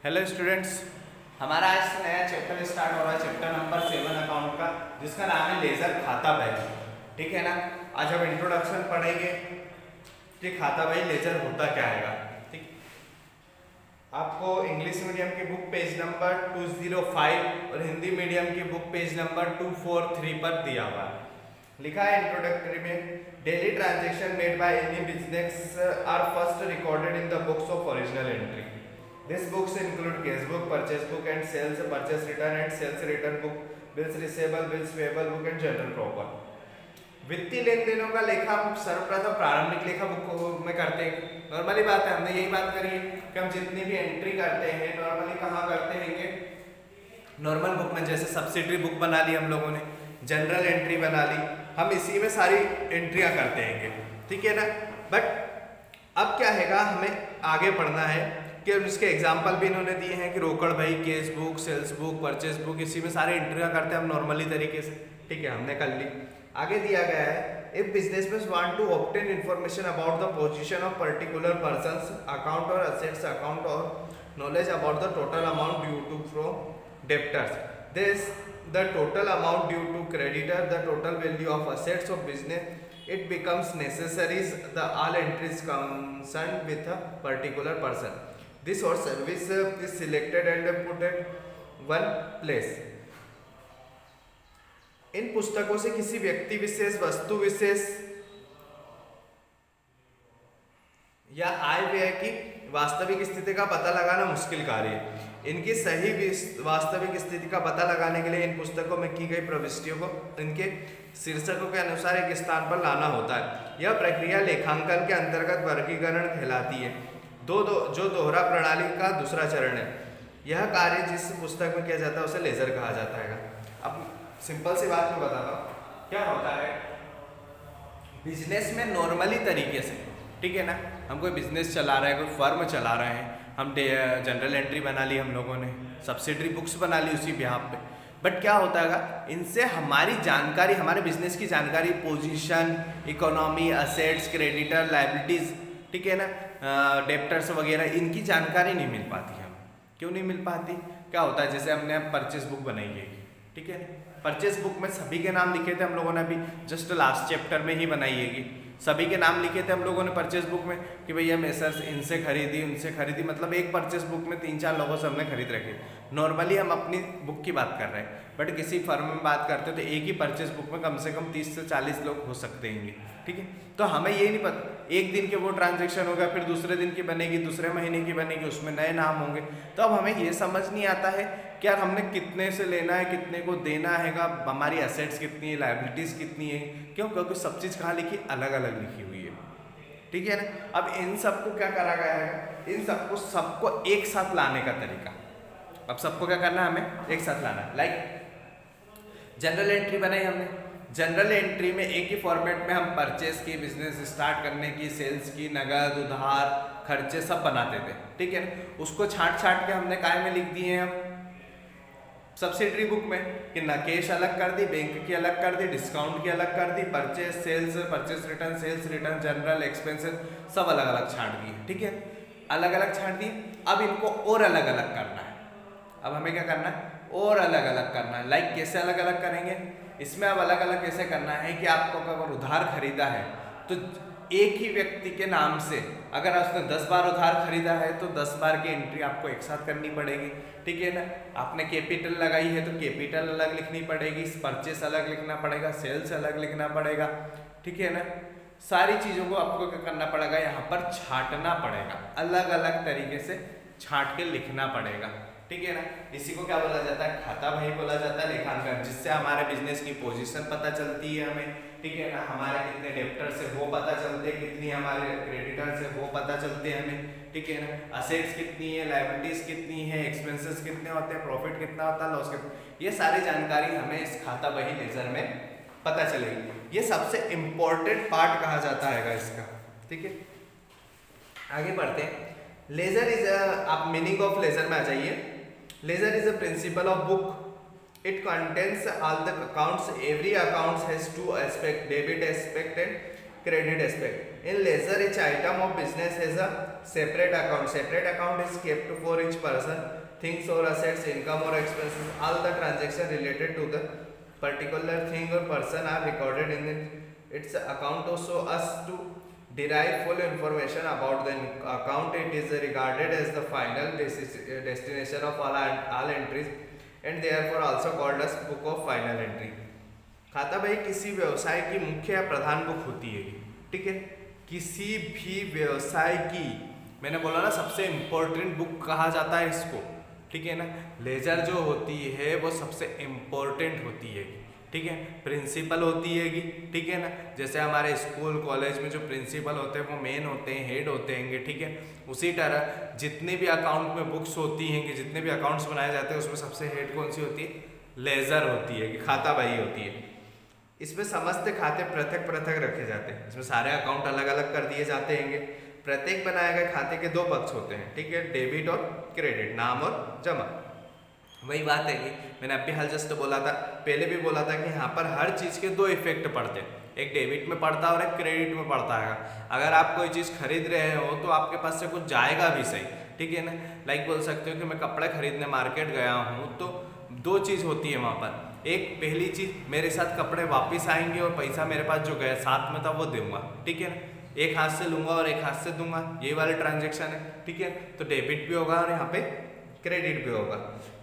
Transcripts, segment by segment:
Hello students, हमारा आज से नया चैप्टर स्टार्ट हो रहा है, चैप्टर नंबर 7 अकाउंट का, जिसका नाम है लेजर खाता बही। ठीक है ना। आज हम इंट्रोडक्शन पढ़ेंगे कि खाता बही लेजर होता क्या है। ठीक, आपको इंग्लिश मीडियम की बुक पेज नंबर 205 और हिंदी मीडियम की बुक पेज नंबर 243 पर दिया हुआ है। लिखा है इंट्रोडक्टरी में, daily transaction made by any business are first recorded in the books of original entry. These books include cash book, purchase book and sales, purchase return and sales return book, bills receivable, bills payable book and general proper। वित्तीय लेन देनों का लेखा हम सर्वप्रथम प्रारंभिक लेखा book में करते हैं। नॉर्मली बात है, हमने यही बात करी है कि हम जितनी भी एंट्री करते हैं नॉर्मली कहाँ करते हैं, नॉर्मल बुक में। जैसे सब्सिडरी बुक बना ली हम लोगों ने, जनरल एंट्री बना ली, हम इसी में सारी एंट्रियाँ करते हैं। ठीक है ना। बट अब क्या है, हमें आगे बढ़ना है कि इसके एग्जाम्पल भी इन्होंने दिए हैं कि रोकड़ बही, cash book, sales book, purchase book, इसी में सारे एंट्रियाँ करते हैं हम नॉर्मली तरीके से। ठीक है, हमने कर ली। आगे दिया गया है, if businessman want to obtain information about the position of particular persons account और असेट्स अकाउंट और knowledge about the total amount due to from debtors, this the total amount due to creditor, the total value of assets of business, it becomes necessary the all entries concerned with a particular person. This or service is selected and put at one place. इन पुस्तकों से किसी व्यक्ति विशेष, वस्तु विशेष या आय व्यय की वास्तविक स्थिति का पता लगाना मुश्किल कार्य है। इनकी सही वास्तविक स्थिति का पता लगाने के लिए इन पुस्तकों में की गई प्रविष्टियों को इनके शीर्षकों के अनुसार एक स्थान पर लाना होता है। यह प्रक्रिया लेखांकन के अंतर्गत वर्गीकरण कहलाती है, जो दोहरा प्रणाली का दूसरा चरण है। यह कार्य जिस पुस्तक में किया जाता है उसे लेजर कहा जाता है। अब सिंपल सी बात मैं बताता हूँ, क्या होता है बिजनेस में नॉर्मली तरीके से। ठीक है ना, हम कोई बिजनेस चला रहे हैं, कोई फर्म चला रहे हैं, हम जनरल एंट्री बना ली हम लोगों ने, सब्सिडरी बुक्स बना ली उसी बिहाफ पे। बट क्या होता है, इनसे हमारी जानकारी, हमारे बिजनेस की जानकारी, position, economy, assets, creditor, liabilities, ठीक है ना, डेप्टर्स वगैरह, इनकी जानकारी नहीं मिल पाती। हम क्यों नहीं मिल पाती, क्या होता है, जैसे हमने परचेस बुक बनाई है। ठीक है, परचेस बुक में सभी के नाम लिखे थे हम लोगों ने, अभी जस्ट लास्ट चैप्टर में ही बनाई है। सभी के नाम लिखे थे हम लोगों ने परचेस बुक में कि भैया मेसर्स इनसे खरीदी, उनसे खरीदी, मतलब एक परचेस बुक में 3-4 लोगों से हमने खरीद रखी। नॉर्मली हम अपनी बुक की बात कर रहे हैं, बट किसी फर्म में बात करते हो तो एक ही परचेस बुक में कम से कम 30 से 40 लोग हो सकते हैं। ठीक है, तो हमें ये नहीं पता, एक दिन के वो ट्रांजेक्शन होगा, फिर दूसरे दिन की बनेगी, दूसरे महीने की बनेगी, उसमें नए नाम होंगे। तो अब हमें ये समझ नहीं आता है कि यार हमने कितने से लेना है, कितने को देना है, हमारी असेट्स कितनी है, लायबिलिटीज़ कितनी है, क्यों, क्योंकि सब चीज़ कहाँ लिखी, अलग अलग लिखी हुई है। ठीक है ना। अब इन सबको क्या करा गया है, इन सबको एक साथ लाने का तरीका। अब सबको क्या करना है, हमें एक साथ लाना है। लाइक जनरल एंट्री बनाई हमने, जनरल एंट्री में एक ही फॉर्मेट में हम परचेस की, बिजनेस स्टार्ट करने की, सेल्स की, नगद, उधार, खर्चे सब बनाते थे। ठीक है ना, उसको छाट के हमने काय में लिख दिए हैं हम सब्सिडरी बुक में कि ना कैश अलग कर दी, बैंक की अलग कर दी, डिस्काउंट की अलग कर दी, purchase, sales, purchase return, sales return, general expenses सब अलग अलग छाट दिए। ठीक है, अलग अलग छाट दिए। अब इनको और अलग अलग करना है। अब हमें क्या करना है, और अलग अलग करना है। लाइक कैसे अलग अलग करेंगे, इसमें अब अलग अलग कैसे करना है कि आपको अगर उधार खरीदा है तो एक ही व्यक्ति के नाम से, अगर उसने 10 बार उधार खरीदा है तो 10 बार की एंट्री आपको एक साथ करनी पड़ेगी। ठीक है ना। आपने कैपिटल लगाई है तो कैपिटल अलग लिखनी पड़ेगी, परचेस अलग लिखना पड़ेगा, सेल्स अलग लिखना पड़ेगा। ठीक है ना, सारी चीज़ों को आपको क्या करना पड़ेगा, यहाँ पर छाटना पड़ेगा, अलग अलग तरीके से छाट के लिखना पड़ेगा। ठीक है ना, इसी को क्या बोला जाता है, खाता बही बोला जाता है, लेखांकन, जिससे हमारे बिजनेस की पोजीशन पता चलती है हमें। ठीक है ना, हमारे कितने डेप्टर्स है वो पता चलते हैं, कितनी हमारे क्रेडिटर्स है वो पता चलते हैं हमें। ठीक है ना, असेट्स कितनी है, लायबिलिटीज कितनी है, एक्सपेंसेस कितने होते हैं, प्रॉफिट कितना होता है, लॉस कितना, ये सारी जानकारी हमें इस खाता बही लेजर में पता चलेगी। ये सबसे इम्पोर्टेंट पार्ट कहा जाता है इसका। ठीक है, आगे बढ़ते हैं। लेजर इज, आप मीनिंग ऑफ लेजर में आ जाइए। Ledger is a principal of book, it contains all the accounts. Every account has two aspects, debit aspect and credit aspect. In ledger, each item of business has a separate account. Separate account is kept for each person, things or assets, income or expenses. All the transactions related to the particular thing or person are recorded in its account so as to derive full information about the account. It is regarded as the final destination of all entries and therefore also called as book of final entry. खाता बही किसी व्यवसाय की मुख्य या प्रधान book होती है, ठीक है। किसी भी व्यवसाय की, मैंने बोला ना सबसे इम्पोर्टेंट बुक कहा जाता है इसको, ठीक है ना। लेजर जो होती है वो सबसे इम्पोर्टेंट होती है, ठीक है। प्रिंसिपल होती है, ठीक है ना। जैसे हमारे स्कूल कॉलेज में जो प्रिंसिपल होते हैं वो मेन होते हैं, हेड होते हैं, ठीक है। उसी तरह जितने भी अकाउंट में बुक्स होती हैं, जितने भी अकाउंट्स बनाए जाते हैं उसमें सबसे हेड कौन सी होती है? लेजर होती है, खाता बही होती है। इसमें समस्त खाते पृथक पृथक रखे जाते हैं, इसमें सारे अकाउंट अलग अलग कर दिए जाते हैं। प्रत्येक बनाए गए खाते के दो पक्ष होते हैं, ठीक है, डेबिट और क्रेडिट, नाम और जमा। वही बात है कि मैंने अभी हाल जस्ट बोला था, पहले भी बोला था कि यहाँ पर हर चीज़ के दो इफेक्ट पड़ते हैं, एक डेबिट में पड़ता है और एक क्रेडिट में पड़ता है। अगर आप कोई चीज़ खरीद रहे हो तो आपके पास से कुछ जाएगा भी सही, ठीक है ना। लाइक बोल सकते हो कि मैं कपड़े खरीदने मार्केट गया हूँ तो दो चीज़ होती है वहाँ पर। एक पहली चीज़, मेरे साथ कपड़े वापस आएंगे और पैसा मेरे पास जो गया साथ में था वो दूंगा, ठीक है ना। एक हाथ से लूंगा और एक हाथ से दूंगा, ये वाले ट्रांजेक्शन है, ठीक है। तो डेबिट भी होगा और यहाँ पे क्रेडिट भी होगा।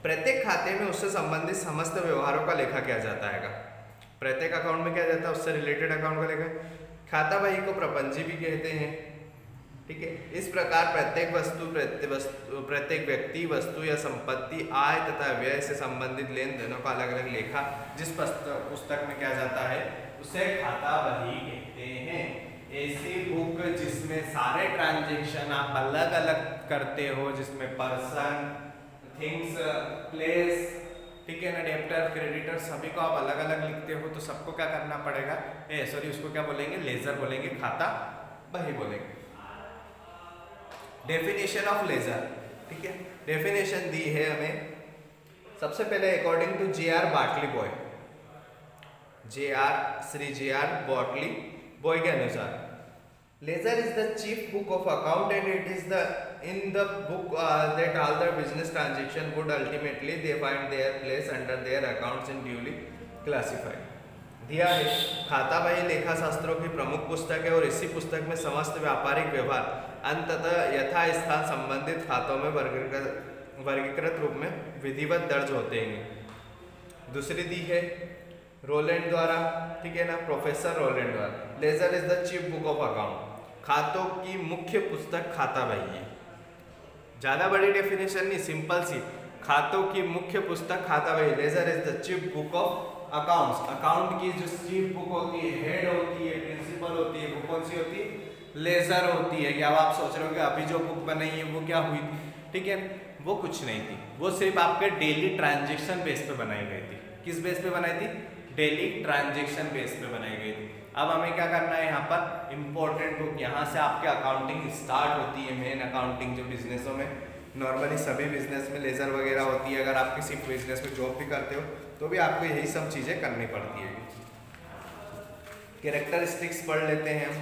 प्रत्येक खाते में उससे संबंधित समस्त व्यवहारों का लेखा किया जाता है। प्रत्येक अकाउंट में क्या जाता है, उससे रिलेटेड अकाउंट का लेखा। खाता बही को प्रपंजी भी कहते हैं, ठीक है। इस प्रकार प्रत्येक व्यक्ति, वस्तु या संपत्ति, आय तथा व्यय से संबंधित लेन देनों का अलग अलग लेखा जिस पुस्तक में क्या जाता है उसे खाता बही कहते हैं। ऐसी बुक जिसमें सारे ट्रांजेक्शन आप अलग अलग करते हो, जिसमें पर्सन, थिंग्स, प्लेस, ठीक है ना, डेबिटर, क्रेडिटर, सभी को आप अलग अलग लिखते हो तो सबको क्या करना पड़ेगा, उसको क्या बोलेंगे, लेजर बोलेंगे, खाता बही बोलेंगे। डेफिनेशन ऑफ लेजर, ठीक है। डेफिनेशन दी है हमें सबसे पहले according to J R. Batliboi, Shri J R. Batliboi के अनुसार ledger is the chief book of account and it is the in the book that all the business transaction would ultimately they find their place under their accounts in duly classified. दिया है, खाता बही लेखा शास्त्रों की प्रमुख पुस्तक है और इसी पुस्तक में समस्त व्यापारिक व्यवहार अंततः यथास्थान संबंधित खातों में वर्गीकृत रूप में विधिवत दर्ज होते हैं। दूसरी दी है रोलैंड द्वारा, ठीक है ना, प्रोफेसर रोलैंड द्वारा, ledger is the chief book of account, खातों की मुख्य पुस्तक खाता बही है। ज्यादा बड़ी डेफिनेशन नहीं, सिंपल सी, खातों की मुख्य पुस्तक खाता बही, ledger is the chief book of accounts. Account की जो चीफ बुक होती है, हेड होती है, प्रिंसिपल होती है, वो कौन सी होती है, लेजर होती है। क्या आप सोच रहे हो कि अभी जो बुक बनाई है वो क्या हुई थी, ठीक है, वो कुछ नहीं थी, वो सिर्फ आपके डेली ट्रांजेक्शन बेस पे बनाई गई थी। किस बेस पे बनाई थी, डेली ट्रांजेक्शन बेस पे बनाई गई थी। अब हमें क्या करना है, यहाँ पर इंपॉर्टेंट बुक, यहाँ से आपके अकाउंटिंग स्टार्ट होती है, मेन अकाउंटिंग जो बिजनेसों में नॉर्मली सभी बिजनेस में लेजर वगैरह होती है। अगर आप किसी बिजनेस में जॉब भी करते हो तो भी आपको यही सब चीज़ें करनी पड़ती है। कैरेक्टरिस्टिक्स पढ़ लेते हैं हम।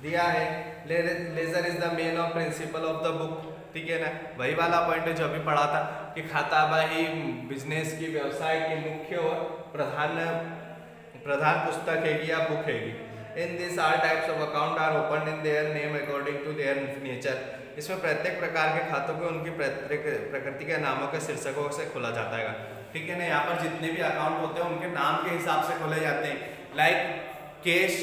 दिया है ledger is the main of principal of the book, ठीक है ना। वही वाला पॉइंट है जो अभी पढ़ा था कि खाता बही बिजनेस की, व्यवसाय की मुख्य और प्रधान पुस्तक है या बुक है। In this are types of account are open in their name according to their nature. इसमें प्रत्येक प्रकार के खातों को उनकी प्रकृति के नामों के शीर्षकों से खोला जाता है, ठीक है ना। यहाँ पर जितने भी अकाउंट होते हैं उनके नाम के हिसाब से खोले जाते हैं, like cash,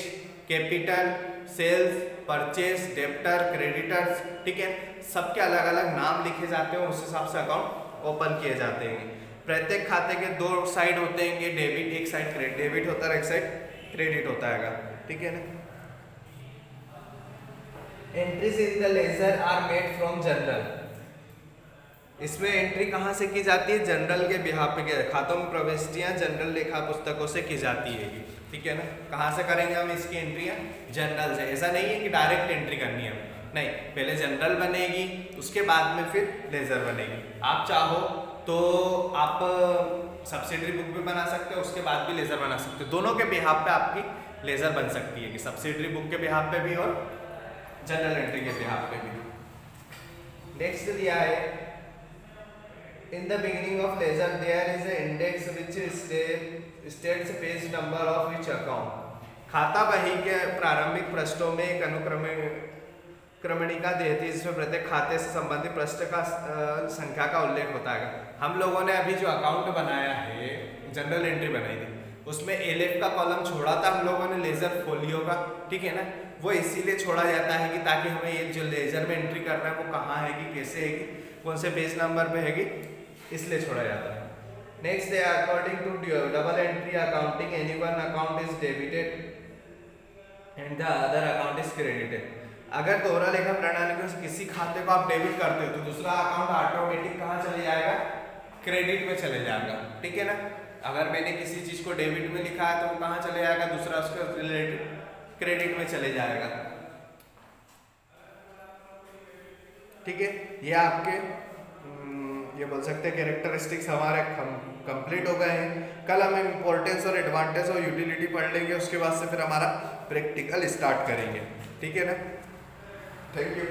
capital, sales, purchase, debtor, creditors, ठीक है, सबके अलग अलग नाम लिखे जाते हैं, उस हिसाब से अकाउंट ओपन किए जाते हैं। प्रत्येक खाते के दो साइड होते हैं, डेबिट एक साइड डेबिट होता है, एक साइड क्रेडिट होता है, ठीक है ना। Entries in the ledger are made from journal. इसमें एंट्री कहाँ से की जाती है, जनरल के बिहाफ पे। खातों में प्रविष्टियां जनरल लेखा पुस्तकों से की जाती है, ठीक है ना। कहाँ से करेंगे हम इसकी एंट्रियां, जनरल से। ऐसा नहीं है कि डायरेक्ट एंट्री करनी है, नहीं, पहले जनरल बनेगी उसके बाद में फिर लेजर बनेगी। आप चाहो तो आप सब्सिडरी बुक भी बना सकते हो, उसके बाद भी लेजर बना सकते हो, दोनों के बिहाफ पे आपकी लेजर बन सकती है कि सब्सिडरी बुक के बिहाफ पे भी और जनरल एंट्री के बिहाफ पे भी। नेक्स्ट दिया है in the beginning of ledger there is a index which states page number of which account. खाता बही के प्रारंभिक पृष्ठों में एक क्रमणिका देती है जिसमें प्रत्येक खाते से संबंधित पृष्ठ का संख्या का उल्लेख होता है। हम लोगों ने अभी जो अकाउंट बनाया है, जनरल एंट्री बनाई थी, उसमें एलेफ का कॉलम छोड़ा था हम लोगों ने लेजर फोलियो का, ठीक है ना। वो इसीलिए छोड़ा जाता है कि ताकि हमें ये जो लेजर में एंट्री करना है वो कहाँ है कि कैसे है कि कौन से पेज नंबर पे है कि, इसलिए छोड़ा जाता है। नेक्स्ट है according to double entry accounting any one account is debited and the other account is credited. अगर दोहरा लेखा प्रणाली में किसी खाते को आप डेबिट करते हो तो दूसरा अकाउंट ऑटोमेटिक कहाँ चले जाएगा, क्रेडिट में चले जाएगा, ठीक है ना। अगर मैंने किसी चीज को डेबिट में लिखा है तो वो कहाँ चले जाएगा, दूसरा उसका रिलेटेड क्रेडिट में चले जाएगा, ठीक है। ये आपके ये बोल सकते हैं कैरेक्टरिस्टिक्स हमारे कंप्लीट हो गए हैं। कल हम इम्पोर्टेंस और एडवांटेज और यूटिलिटी पढ़ लेंगे, उसके बाद से फिर हमारा प्रैक्टिकल स्टार्ट करेंगे, ठीक है ना। Thank you.